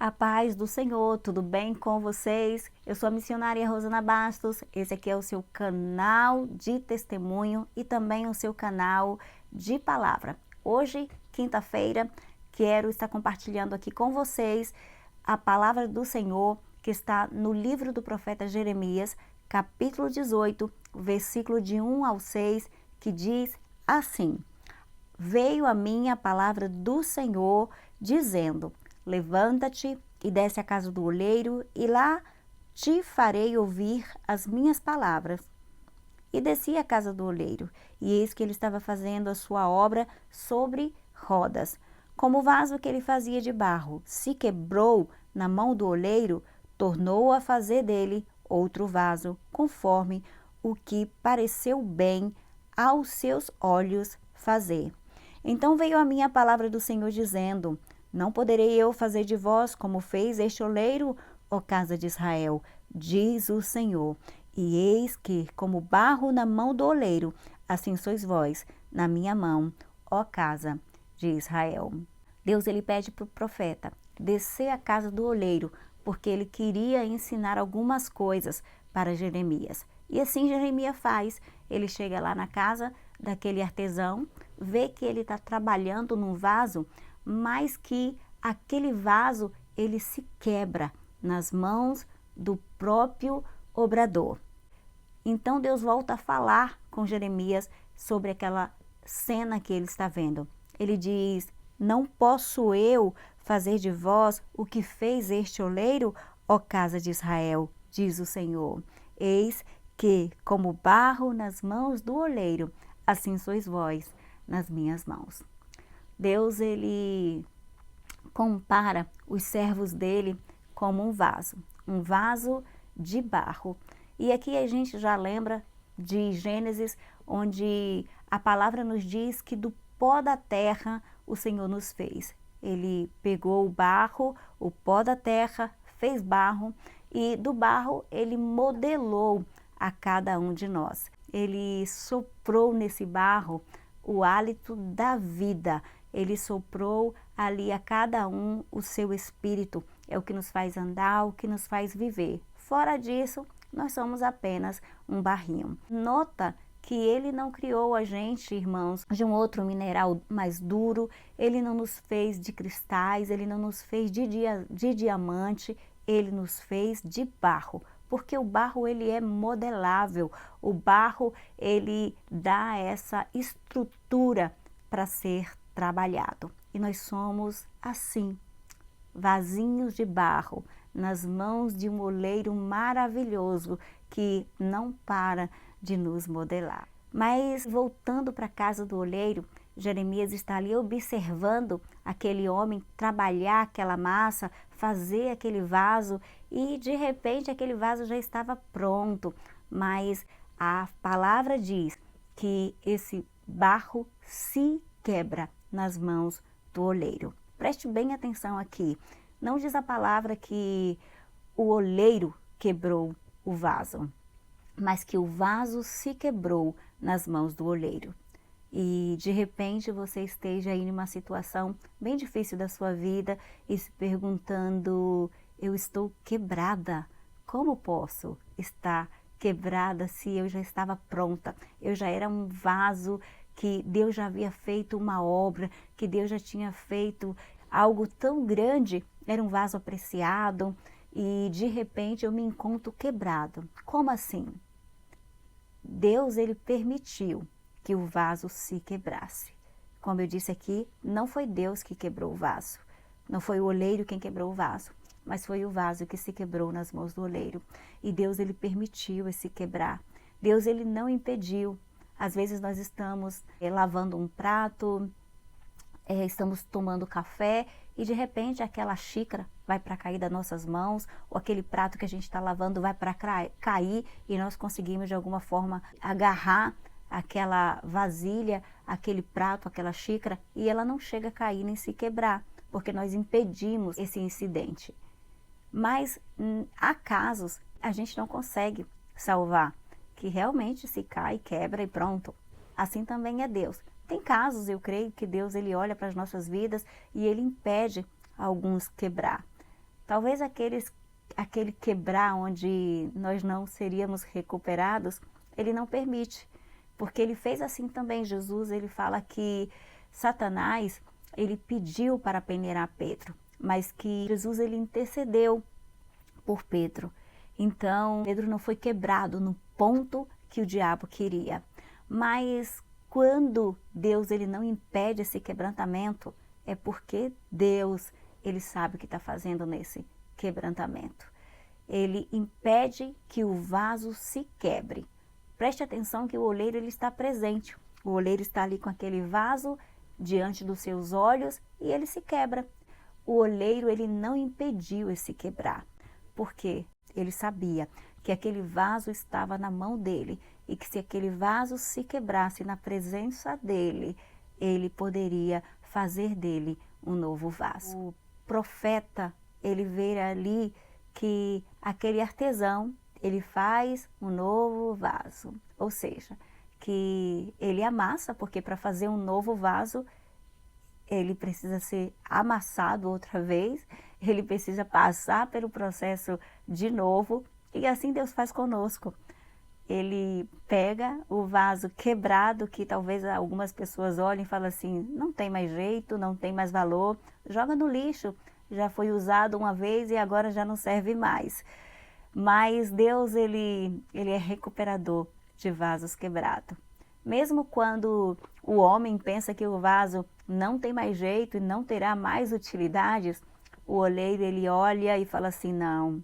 A paz do Senhor, tudo bem com vocês? Eu sou a missionária Rosana Bastos, esse aqui é o seu canal de testemunho e também o seu canal de palavra. Hoje, quinta-feira, quero estar compartilhando aqui com vocês a palavra do Senhor que está no livro do profeta Jeremias, capítulo 18, versículo de 1 ao 6, que diz assim: Veio a mim a palavra do Senhor, dizendo: Levanta-te e desce à casa do oleiro, e lá te farei ouvir as minhas palavras. E desci à casa do oleiro, e eis que ele estava fazendo a sua obra sobre rodas. Como o vaso que ele fazia de barro se quebrou na mão do oleiro, tornou a fazer dele outro vaso, conforme o que pareceu bem aos seus olhos fazer. Então veio a mim a palavra do Senhor, dizendo: Não poderei eu fazer de vós como fez este oleiro, ó casa de Israel, diz o Senhor. E eis que, como barro na mão do oleiro, assim sois vós na minha mão, ó casa de Israel. Deus, ele pede para o profeta descer à casa do oleiro, porque ele queria ensinar algumas coisas para Jeremias. E assim Jeremias faz. Ele chega lá na casa daquele artesão, vê que ele está trabalhando num vaso, mas que aquele vaso ele se quebra nas mãos do próprio obrador. Então Deus volta a falar com Jeremias sobre aquela cena que ele está vendo. Ele diz: Não posso eu fazer de vós o que fez este oleiro, ó casa de Israel, diz o Senhor. Eis que, como barro nas mãos do oleiro, assim sois vós nas minhas mãos. Deus, ele compara os servos dele como um vaso de barro. E aqui a gente já lembra de Gênesis, onde a palavra nos diz que do pó da terra o Senhor nos fez. Ele pegou o barro, o pó da terra, fez barro, e do barro ele modelou a cada um de nós. Ele soprou nesse barro o hálito da vida. Ele soprou ali a cada um o seu espírito. É o que nos faz andar, o que nos faz viver. Fora disso, nós somos apenas um barrinho. Nota que ele não criou a gente, irmãos, de um outro mineral mais duro. Ele não nos fez de cristais, ele não nos fez de diamante, ele nos fez de barro. Porque o barro, ele é modelável, o barro, ele dá essa estrutura para ser trabalhado. E nós somos assim, vasinhos de barro, nas mãos de um oleiro maravilhoso que não para de nos modelar. Mas voltando para a casa do oleiro, Jeremias está ali observando aquele homem trabalhar aquela massa, fazer aquele vaso, e de repente aquele vaso já estava pronto. Mas a palavra diz que esse barro se quebra nas mãos do oleiro. Preste bem atenção aqui. Não diz a palavra que o oleiro quebrou o vaso, mas que o vaso se quebrou nas mãos do oleiro. E de repente você esteja aí numa situação bem difícil da sua vida e se perguntando: eu estou quebrada, como posso estar quebrada se eu já estava pronta? Eu já era um vaso que Deus já havia feito uma obra, que Deus já tinha feito algo tão grande, era um vaso apreciado, e de repente eu me encontro quebrado. Como assim? Deus, ele permitiu que o vaso se quebrasse. Como eu disse aqui, não foi Deus que quebrou o vaso, não foi o oleiro quem quebrou o vaso, mas foi o vaso que se quebrou nas mãos do oleiro. E Deus, ele permitiu esse quebrar. Deus, ele não impediu. Às vezes nós estamos lavando um prato, estamos tomando café e de repente aquela xícara vai para cair das nossas mãos, ou aquele prato que a gente está lavando vai para cair, e nós conseguimos de alguma forma agarrar aquela vasilha, aquele prato, aquela xícara, e ela não chega a cair nem se quebrar, porque nós impedimos esse incidente. Mas há casos a gente não consegue salvar, que realmente se cai, quebra e pronto. Assim também é Deus. Tem casos, eu creio, que Deus, ele olha para as nossas vidas e ele impede alguns quebrar. Talvez aquele quebrar onde nós não seríamos recuperados, ele não permite, porque ele fez assim também. Jesus, ele fala que Satanás, ele pediu para peneirar Pedro, mas que Jesus, ele intercedeu por Pedro. Então, Pedro não foi quebrado no ponto que o diabo queria. Mas quando Deus, ele não impede esse quebrantamento, é porque Deus, ele sabe o que está fazendo nesse quebrantamento. Ele impede que o vaso se quebre. Preste atenção que o oleiro, ele está presente. O oleiro está ali com aquele vaso diante dos seus olhos e ele se quebra. O oleiro, ele não impediu esse quebrar, porque ele sabia que aquele vaso estava na mão dele e que se aquele vaso se quebrasse na presença dele, ele poderia fazer dele um novo vaso. O profeta, ele vê ali que aquele artesão, ele faz um novo vaso, ou seja, que ele amassa, porque para fazer um novo vaso, ele precisa ser amassado outra vez, ele precisa passar pelo processo de novo, e assim Deus faz conosco. Ele pega o vaso quebrado, que talvez algumas pessoas olhem e falem assim, não tem mais jeito, não tem mais valor, joga no lixo, já foi usado uma vez e agora já não serve mais. Mas Deus, ele é recuperador de vasos quebrados. Mesmo quando o homem pensa que o vaso não tem mais jeito e não terá mais utilidades, o oleiro, ele olha e fala assim, não,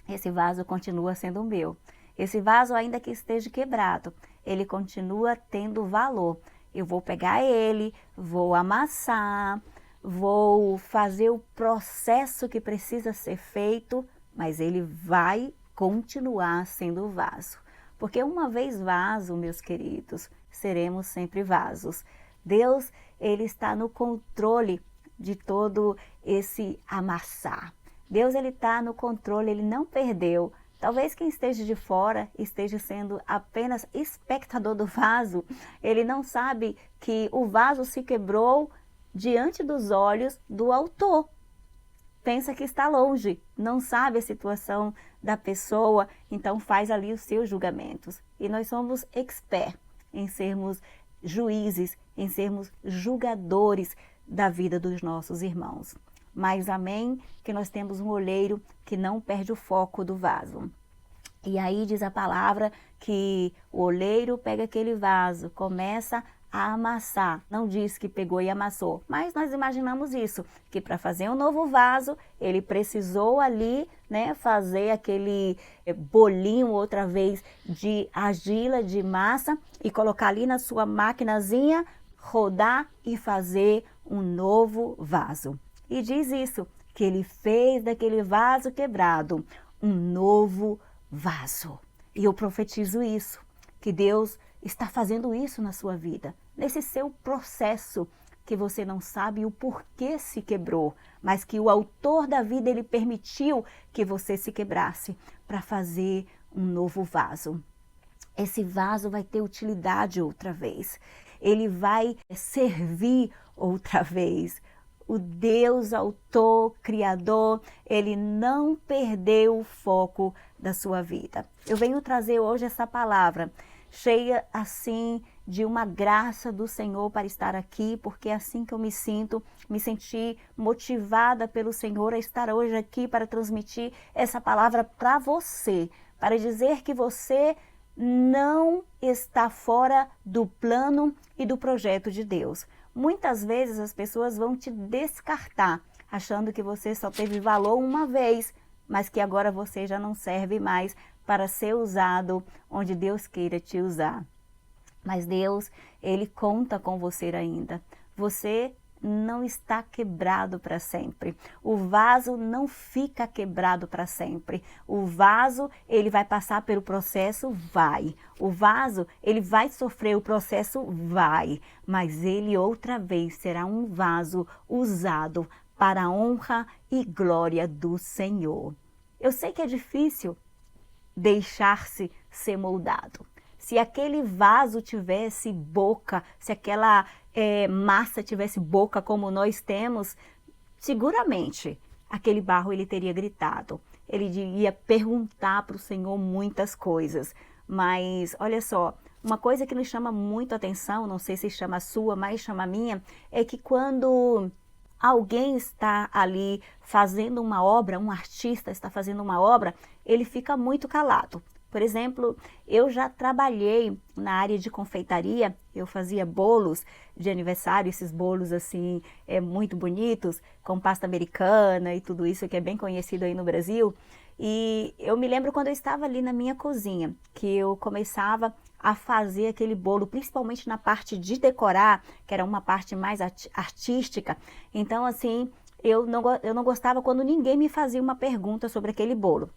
esse vaso continua sendo meu. Esse vaso, ainda que esteja quebrado, ele continua tendo valor. Eu vou pegar ele, vou amassar, vou fazer o processo que precisa ser feito, mas ele vai continuar sendo vaso. Porque uma vez vaso, meus queridos, seremos sempre vasos. Deus, ele está no controle de todo esse amassar. Deus, ele está no controle, ele não perdeu. Talvez quem esteja de fora esteja sendo apenas espectador do vaso. Ele não sabe que o vaso se quebrou diante dos olhos do autor. Pensa que está longe, não sabe a situação da pessoa, então faz ali os seus julgamentos. E nós somos experts em sermos juízes, em sermos julgadores da vida dos nossos irmãos. Mas amém, que nós temos um oleiro que não perde o foco do vaso. E aí diz a palavra que o oleiro pega aquele vaso, começa a amassar. Não diz que pegou e amassou, mas nós imaginamos isso, que para fazer um novo vaso, ele precisou ali, né, fazer aquele bolinho outra vez de argila, de massa, e colocar ali na sua maquinazinha, rodar e fazer um novo vaso. E diz isso, que ele fez daquele vaso quebrado um novo vaso. E eu profetizo isso, que Deus está fazendo isso na sua vida, nesse seu processo que você não sabe o porquê se quebrou, mas que o autor da vida, ele permitiu que você se quebrasse para fazer um novo vaso. Esse vaso vai ter utilidade outra vez, ele vai servir outra vez. O Deus autor, criador, ele não perdeu o foco da sua vida. Eu venho trazer hoje essa palavra, cheia assim de uma graça do Senhor para estar aqui, porque é assim que eu me senti motivada pelo Senhor a estar hoje aqui para transmitir essa palavra para você, para dizer que você não está fora do plano e do projeto de Deus. Muitas vezes as pessoas vão te descartar, achando que você só teve valor uma vez, mas que agora você já não serve mais para ser usado onde Deus queira te usar. Mas Deus, ele conta com você ainda. Você não está quebrado para sempre. O vaso não fica quebrado para sempre. O vaso, ele vai passar pelo processo? Vai. O vaso, ele vai sofrer o processo? Vai. Mas ele outra vez será um vaso usado para a honra e glória do Senhor. Eu sei que é difícil deixar-se ser moldado. Se aquele vaso tivesse boca, se aquela massa tivesse boca como nós temos, seguramente aquele barro ele teria gritado. Ele ia perguntar para o Senhor muitas coisas. Mas, olha só, uma coisa que nos chama muito a atenção, não sei se chama a sua, mas chama a minha, é que quando alguém está ali fazendo uma obra, um artista está fazendo uma obra, ele fica muito calado. Por exemplo, eu já trabalhei na área de confeitaria, eu fazia bolos de aniversário, esses bolos assim, muito bonitos, com pasta americana e tudo isso que é bem conhecido aí no Brasil. E eu me lembro quando eu estava ali na minha cozinha, que eu começava a fazer aquele bolo, principalmente na parte de decorar, que era uma parte mais artística. Então, assim, eu não gostava quando ninguém me fazia uma pergunta sobre aquele bolo.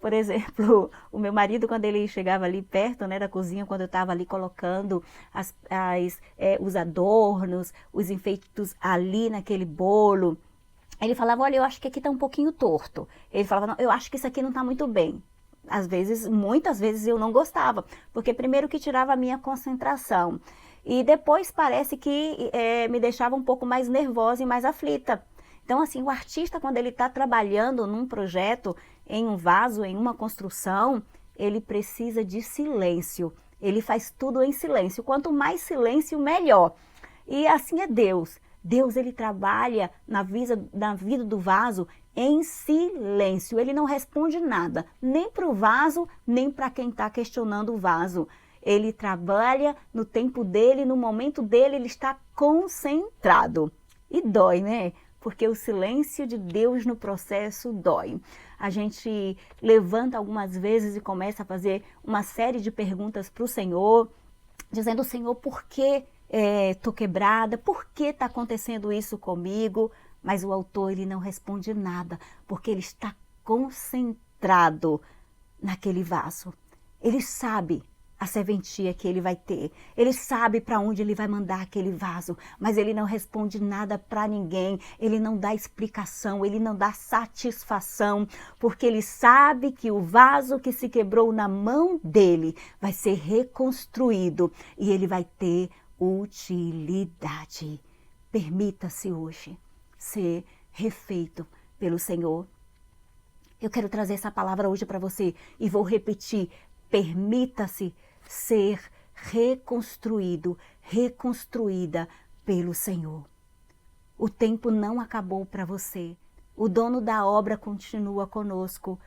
Por exemplo, o meu marido, quando ele chegava ali perto, né, da cozinha, quando eu estava ali colocando os adornos, os enfeites ali naquele bolo, ele falava, olha, eu acho que aqui está um pouquinho torto. Ele falava, não, eu acho que isso aqui não está muito bem. Às vezes, muitas vezes eu não gostava, porque primeiro que tirava a minha concentração, e depois parece que me deixava um pouco mais nervosa e mais aflita. Então, assim, o artista, quando ele está trabalhando num projeto, em um vaso, em uma construção, ele precisa de silêncio. Ele faz tudo em silêncio. Quanto mais silêncio, melhor. E assim é Deus. Deus, ele trabalha na vida do vaso em silêncio. Ele não responde nada, nem para o vaso, nem para quem está questionando o vaso. Ele trabalha no tempo dele, no momento dele, ele está concentrado. E dói, né? Porque o silêncio de Deus no processo dói. A gente levanta algumas vezes e começa a fazer uma série de perguntas para o Senhor, dizendo, Senhor, por que estou quebrada? Por que está acontecendo isso comigo? Mas o autor, ele não responde nada, porque ele está concentrado naquele vaso. Ele sabe a serventia que ele vai ter. Ele sabe para onde ele vai mandar aquele vaso, mas ele não responde nada para ninguém, ele não dá explicação, ele não dá satisfação, porque ele sabe que o vaso que se quebrou na mão dele vai ser reconstruído e ele vai ter utilidade. Permita-se hoje ser refeito pelo Senhor. Eu quero trazer essa palavra hoje para você e vou repetir, permita-se ser reconstruído, reconstruída pelo Senhor. O tempo não acabou para você. O dono da obra continua conosco.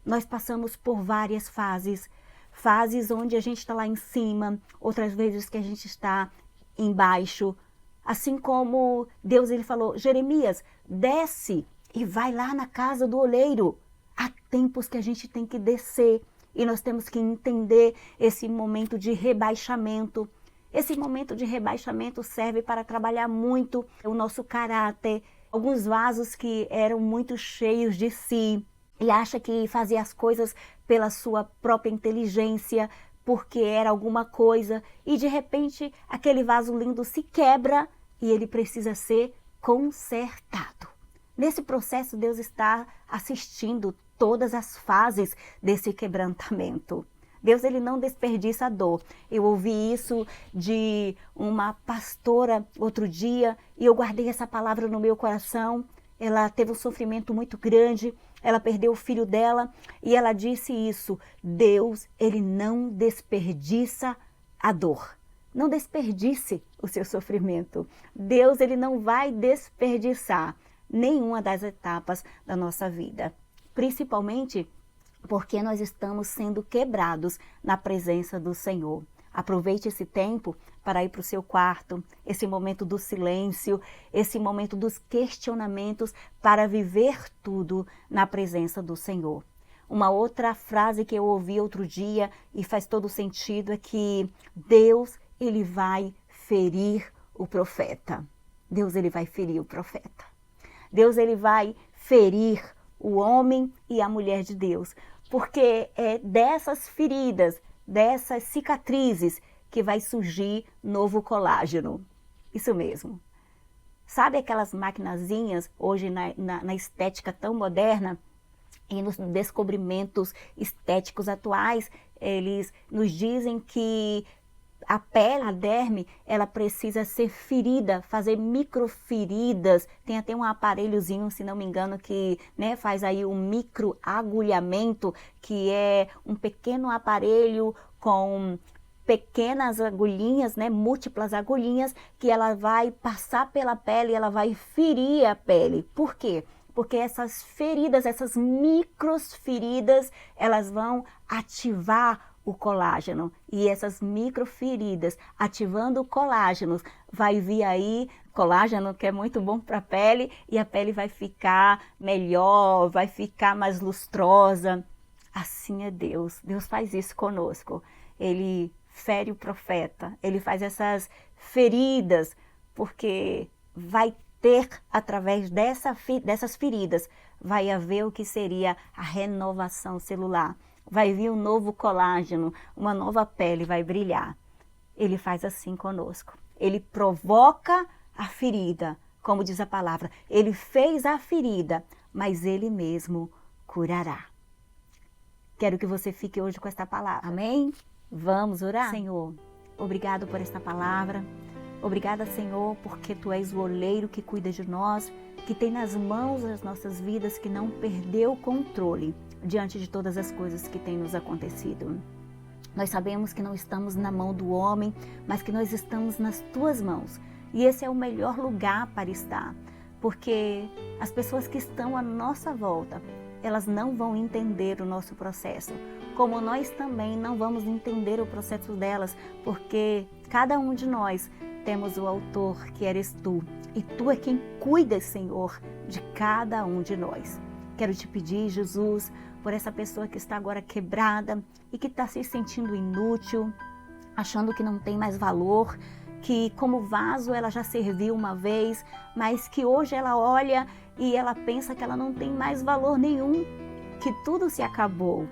Nós passamos por várias fases. Fases onde a gente está lá em cima, outras vezes que a gente está embaixo. Assim como Deus, ele falou, Jeremias, desce e vai lá na casa do oleiro. Há tempos que a gente tem que descer. E nós temos que entender esse momento de rebaixamento. Esse momento de rebaixamento serve para trabalhar muito o nosso caráter. Alguns vasos que eram muito cheios de si e acha que fazia as coisas pela sua própria inteligência, porque era alguma coisa. E de repente aquele vaso lindo se quebra e ele precisa ser consertado. Nesse processo Deus está assistindo todas as fases desse quebrantamento. Deus, ele não desperdiça a dor. Eu ouvi isso de uma pastora outro dia e eu guardei essa palavra no meu coração. Ela teve um sofrimento muito grande, ela perdeu o filho dela e ela disse isso, Deus, ele não desperdiça a dor. Não desperdice o seu sofrimento. Deus, ele não vai desperdiçar nenhuma das etapas da nossa vida. Principalmente porque nós estamos sendo quebrados na presença do Senhor. Aproveite esse tempo para ir para o seu quarto, esse momento do silêncio, esse momento dos questionamentos para viver tudo na presença do Senhor. Uma outra frase que eu ouvi outro dia e faz todo sentido é que Deus, ele vai ferir o profeta. Deus, ele vai ferir o profeta. Deus, ele vai ferir o homem e a mulher de Deus, porque é dessas feridas, dessas cicatrizes que vai surgir novo colágeno. Isso mesmo. Sabe aquelas maquinazinhas hoje na estética tão moderna e nos descobrimentos estéticos atuais, eles nos dizem que A pele, a derme, ela precisa ser ferida, fazer microferidas. Tem até um aparelhozinho, se não me engano, que, né, faz aí um microagulhamento, que é um pequeno aparelho com pequenas agulhinhas, né, múltiplas agulhinhas, que ela vai passar pela pele, ela vai ferir a pele. Por quê? Porque essas feridas, essas microferidas, elas vão ativar o colágeno, e essas microferidas ativando o colágeno, vai vir aí colágeno, que é muito bom para a pele, e a pele vai ficar melhor, vai ficar mais lustrosa. Assim é Deus. Deus faz isso conosco. Ele fere o profeta, ele faz essas feridas, porque vai ter, através dessas feridas, vai haver o que seria a renovação celular. Vai vir um novo colágeno, uma nova pele vai brilhar. Ele faz assim conosco. Ele provoca a ferida, como diz a palavra. Ele fez a ferida, mas ele mesmo curará. Quero que você fique hoje com esta palavra. Amém? Vamos orar? Senhor, obrigado por esta palavra. Obrigada, Senhor, porque Tu és o oleiro que cuida de nós, que tem nas mãos as nossas vidas, que não perdeu o controle diante de todas as coisas que têm nos acontecido. Nós sabemos que não estamos na mão do homem, mas que nós estamos nas Tuas mãos. E esse é o melhor lugar para estar, porque as pessoas que estão à nossa volta, elas não vão entender o nosso processo, como nós também não vamos entender o processo delas, porque cada um de nós temos o autor, que eres Tu, e Tu é quem cuida, Senhor, de cada um de nós. Quero te pedir, Jesus, por essa pessoa que está agora quebrada e que está se sentindo inútil, achando que não tem mais valor, que como vaso ela já serviu uma vez, mas que hoje ela olha e ela pensa que ela não tem mais valor nenhum, que tudo se acabou.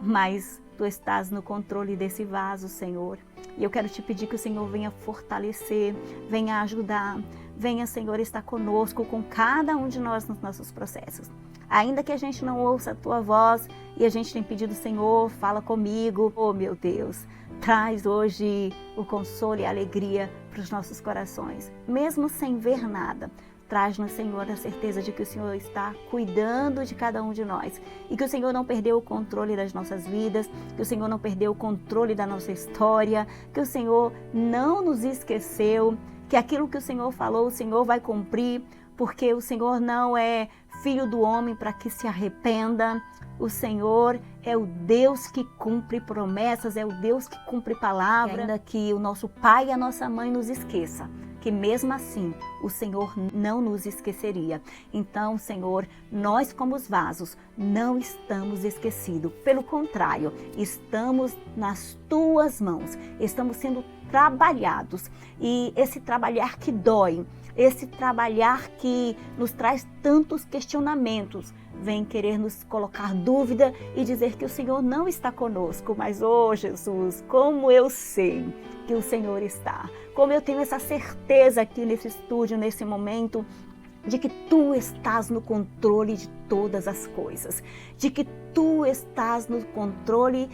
Mas Tu estás no controle desse vaso, Senhor. E eu quero te pedir que o Senhor venha fortalecer, venha ajudar, venha, Senhor, estar conosco, com cada um de nós nos nossos processos. Ainda que a gente não ouça a Tua voz e a gente tem pedido, Senhor, fala comigo. Oh, meu Deus, traz hoje o consolo e a alegria para os nossos corações, mesmo sem ver nada. Traz-nos, Senhor, a certeza de que o Senhor está cuidando de cada um de nós e que o Senhor não perdeu o controle das nossas vidas, que o Senhor não perdeu o controle da nossa história, que o Senhor não nos esqueceu, que aquilo que o Senhor falou, o Senhor vai cumprir, porque o Senhor não é filho do homem para que se arrependa. O Senhor é o Deus que cumpre promessas, é o Deus que cumpre palavra, ainda que o nosso pai e a nossa mãe nos esqueça, que mesmo assim o Senhor não nos esqueceria. Então, Senhor, nós como os vasos não estamos esquecidos. Pelo contrário, estamos nas Tuas mãos, estamos sendo trabalhados. E esse trabalhar que dói, esse trabalhar que nos traz tantos questionamentos, vem querer nos colocar dúvida e dizer que o Senhor não está conosco. Mas, oh Jesus, como eu sei que o Senhor está, como eu tenho essa certeza aqui nesse estúdio, nesse momento, de que Tu estás no controle de todas as coisas, de que Tu estás no controle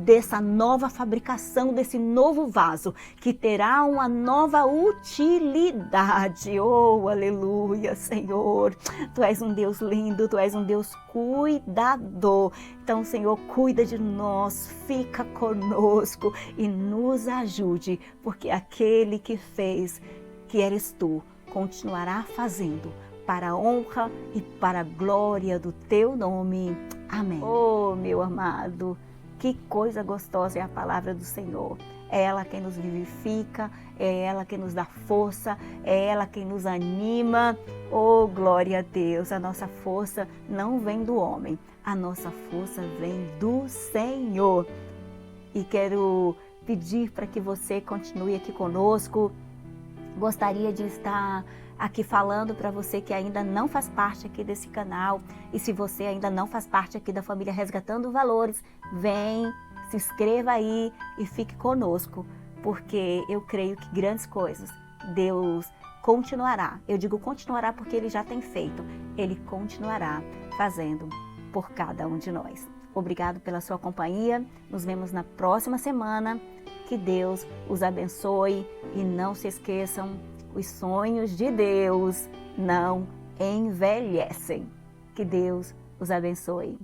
dessa nova fabricação, desse novo vaso, que terá uma nova utilidade. Oh, aleluia, Senhor! Tu és um Deus lindo, Tu és um Deus cuidador. Então, Senhor, cuida de nós, fica conosco e nos ajude, porque aquele que fez, que eres Tu, continuará fazendo, para a honra e para a glória do Teu nome. Amém. Oh, meu amado, que coisa gostosa é a palavra do Senhor. É ela quem nos vivifica, é ela quem nos dá força, é ela quem nos anima. Oh, glória a Deus, a nossa força não vem do homem, a nossa força vem do Senhor. E quero pedir para que você continue aqui conosco. Gostaria de estar aqui falando para você que ainda não faz parte aqui desse canal, e se você ainda não faz parte aqui da família Resgatando Valores, vem, se inscreva aí e fique conosco, porque eu creio que grandes coisas Deus continuará. Eu digo continuará porque Ele já tem feito, Ele continuará fazendo por cada um de nós. Obrigado pela sua companhia, nos vemos na próxima semana. Que Deus os abençoe e não se esqueçam, os sonhos de Deus não envelhecem. Que Deus os abençoe.